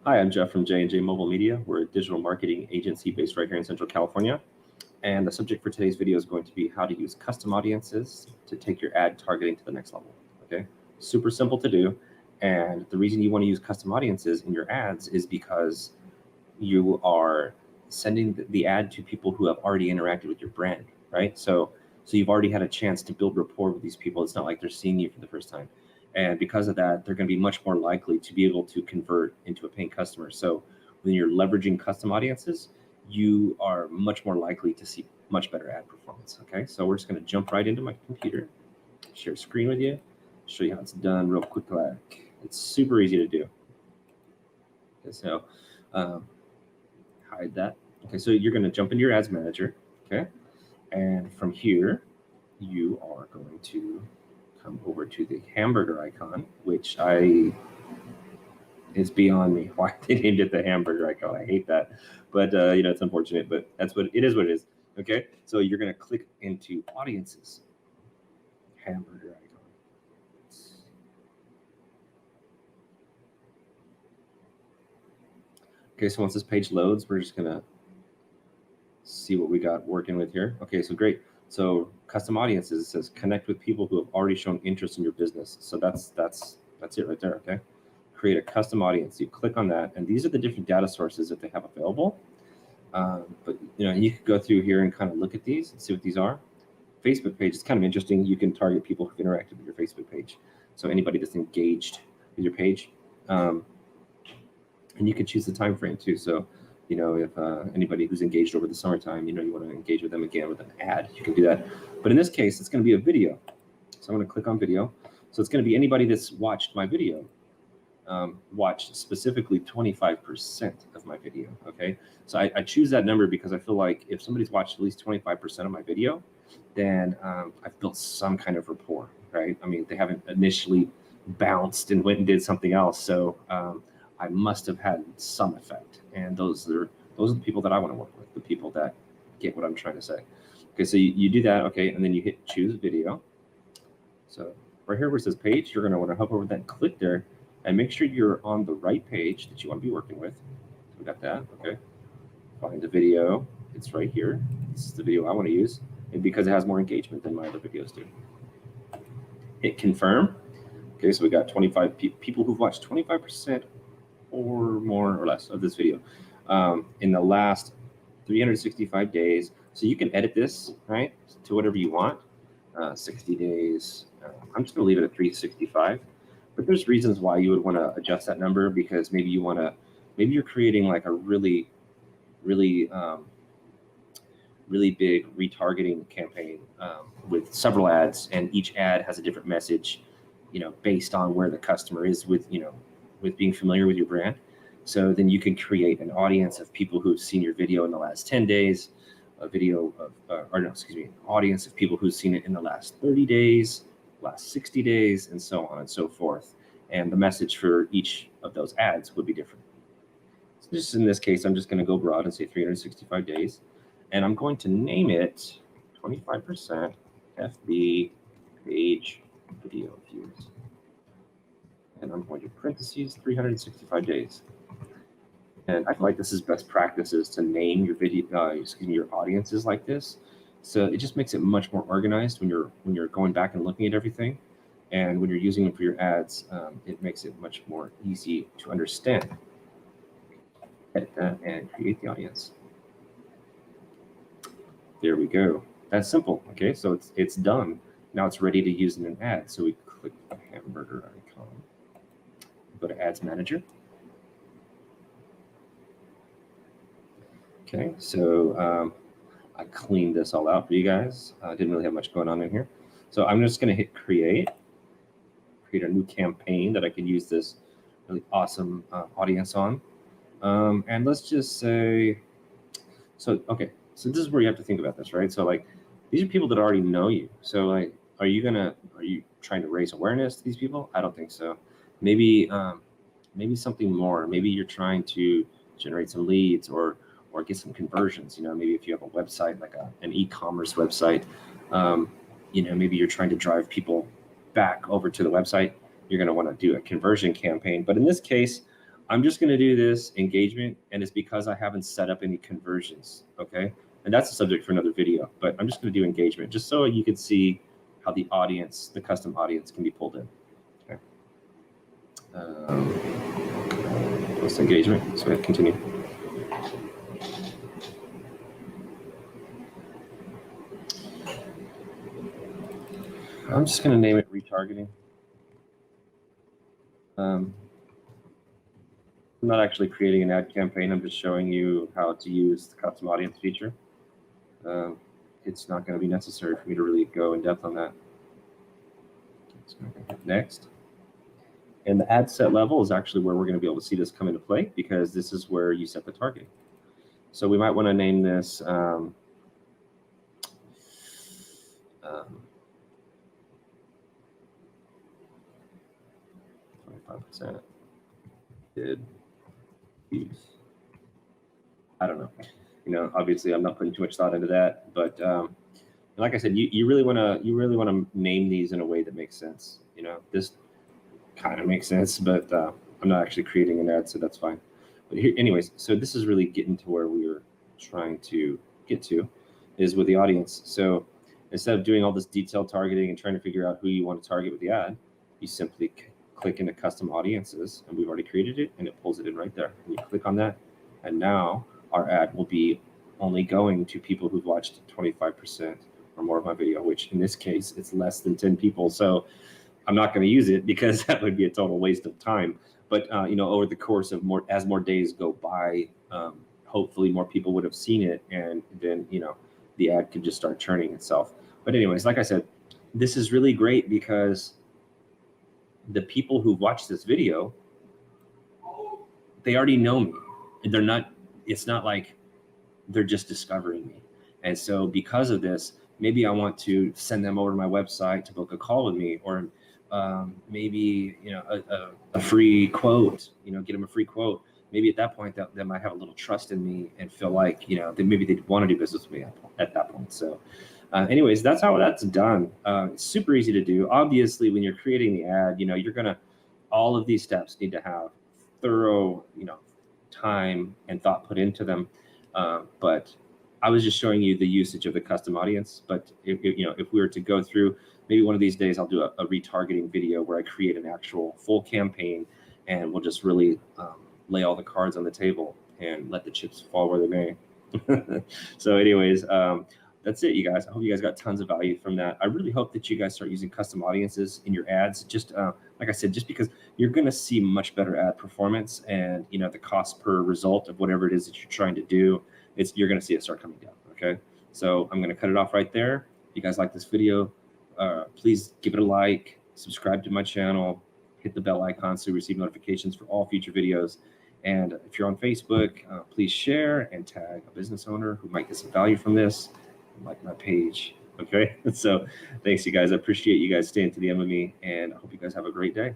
Hi, I'm Jeff from J&J Mobile Media. We're a digital marketing agency based right here in Central California. And the subject for today's video is going to be how to use custom audiences to take your ad targeting to the next level. Okay, super simple to do. And the reason you want to use custom audiences in your ads is because you are sending the ad to people who have already interacted with your brand, right? So you've already had a chance to build rapport with these people. It's not like they're seeing you for the first time. And because of that, they're going to be much more likely to be able to convert into a paying customer. So when you're leveraging custom audiences, you are much more likely to see much better ad performance. Okay, so we're just going to jump right into my computer, share screen with you, show you how it's done real quick. It's super easy to do. Okay, so hide that. Okay, so you're going to jump into your ads manager. Okay, and from here, you are going to come over to the hamburger icon, which is beyond me why they named it the hamburger icon. I hate that, but it's unfortunate, but that's what it is. What it is. Okay, so you're going to click into audiences, hamburger icon. Okay, so once this page loads, we're just going to see what we got working with here. Okay, so great. So custom audiences, it says connect with people who have already shown interest in your business. So that's it right there. Okay, create a custom audience. You click on that, and these are the different data sources that they have available. But you could go through here and kind of look at these and see what these are. Facebook page is kind of interesting. You can target people who've interacted with your Facebook page, so anybody that's engaged with your page, and you can choose the time frame too. So if anybody who's engaged over the summertime, you want to engage with them again with an ad, you can do that. But in this case, it's going to be a video. So I'm going to click on video. So it's going to be anybody that's watched my video, watched specifically 25% of my video. Okay, so I choose that number because I feel like if somebody's watched at least 25% of my video, then I've built some kind of rapport, right? I mean, they haven't initially bounced and went and did something else. So I must have had some effect, and those are the people that I want to work with, the people that get what I'm trying to say. Okay, so you do that, okay, and then you hit choose video. So right here where it says page, you're going to want to hover over that and click there, and make sure you're on the right page that you want to be working with. So we got that, okay. Find the video, it's right here. This is the video I want to use, and because it has more engagement than my other videos do. Hit confirm. Okay, so we got 25 people who've watched 25% or more or less of this video in the last 365 days. So you can edit this, right, to whatever you want. 60 days. I'm just going to leave it at 365. But there's reasons why you would want to adjust that number, because maybe you're creating like a really big retargeting campaign with several ads, and each ad has a different message, based on where the customer is with being familiar with your brand. So then you can create an audience of people who've seen your video in the last 10 days, an audience of people who've seen it in the last 30 days, last 60 days, and so on and so forth. And the message for each of those ads would be different. So just in this case, I'm just going to go broad and say 365 days. And I'm going to name it 25% FB page video views. And I'm going to parentheses 365 days. And I feel like this is best practices to name your video, your audiences like this. So it just makes it much more organized when you're going back and looking at everything, and when you're using them for your ads, it makes it much more easy to understand. Edit that and create the audience. There we go. That's simple. Okay, so it's done. Now it's ready to use in an ad. So we click the hamburger icon. Go to Ads Manager. Okay, so I cleaned this all out for you guys. I didn't really have much going on in here. So I'm just going to hit create a new campaign that I can use this really awesome audience on. And let's just say, so this is where you have to think about this, right? So like, these are people that already know you. So like, are you trying to raise awareness to these people? I don't think so. Maybe something more. Maybe you're trying to generate some leads or get some conversions. Maybe if you have a website, like an e-commerce website, maybe you're trying to drive people back over to the website. You're going to want to do a conversion campaign. But in this case, I'm just going to do this engagement, and it's because I haven't set up any conversions, okay? And that's a subject for another video, but I'm just going to do engagement just so you can see how the audience, the custom audience, can be pulled in. Okay. Post engagement, so we have to continue. I'm just going to name it retargeting. I'm not actually creating an ad campaign. I'm just showing you how to use the custom audience feature. It's not going to be necessary for me to really go in depth on that. So next. And the ad set level is actually where we're going to be able to see this come into play, because this is where you set the targeting. So we might want to name this 25% did use. I don't know. You know, obviously I'm not putting too much thought into that, but like I said, you really want to name these in a way that makes sense. You know, this kind of makes sense, but I'm not actually creating an ad, so that's fine. But here, anyways, so this is really getting to where we were trying to get to, is with the audience. So instead of doing all this detailed targeting and trying to figure out who you want to target with the ad, you simply click into custom audiences, and we've already created it, and it pulls it in right there. And you click on that, and now our ad will be only going to people who've watched 25% or more of my video, which in this case, it's less than 10 people. So I'm not going to use it because that would be a total waste of time. But you know, over the course of as more days go by, hopefully more people would have seen it, and then, you know, the ad could just start churning itself. But anyways, like I said, this is really great because the people who watch this video, they already know me. They're not, it's not like they're just discovering me. And so because of this, maybe I want to send them over to my website to book a call with me, or maybe, you know, a free quote, you know, get them a free quote. Maybe at that point they might have a little trust in me and feel like, you know, maybe they'd want to do business with me at that point. So anyways, that's how that's done. It's super easy to do. Obviously, when you're creating the ad, you know, all of these steps need to have thorough, you know, time and thought put into them. But I was just showing you the usage of the custom audience. But if we were to go through, maybe one of these days I'll do a retargeting video where I create an actual full campaign, and we'll just really lay all the cards on the table and let the chips fall where they may. So anyways, that's it, you guys. I hope you guys got tons of value from that. I really hope that you guys start using custom audiences in your ads. Just like I said, just because you're going to see much better ad performance, and, you know, the cost per result of whatever it is that you're trying to do, you're going to see it start coming down. Okay, so I'm going to cut it off right there. If you guys like this video, please give it a like, subscribe to my channel, hit the bell icon so you receive notifications for all future videos. And if you're on Facebook, please share and tag a business owner who might get some value from this, like my page. Okay, so thanks, you guys. I appreciate you guys staying to the end with me, and I hope you guys have a great day.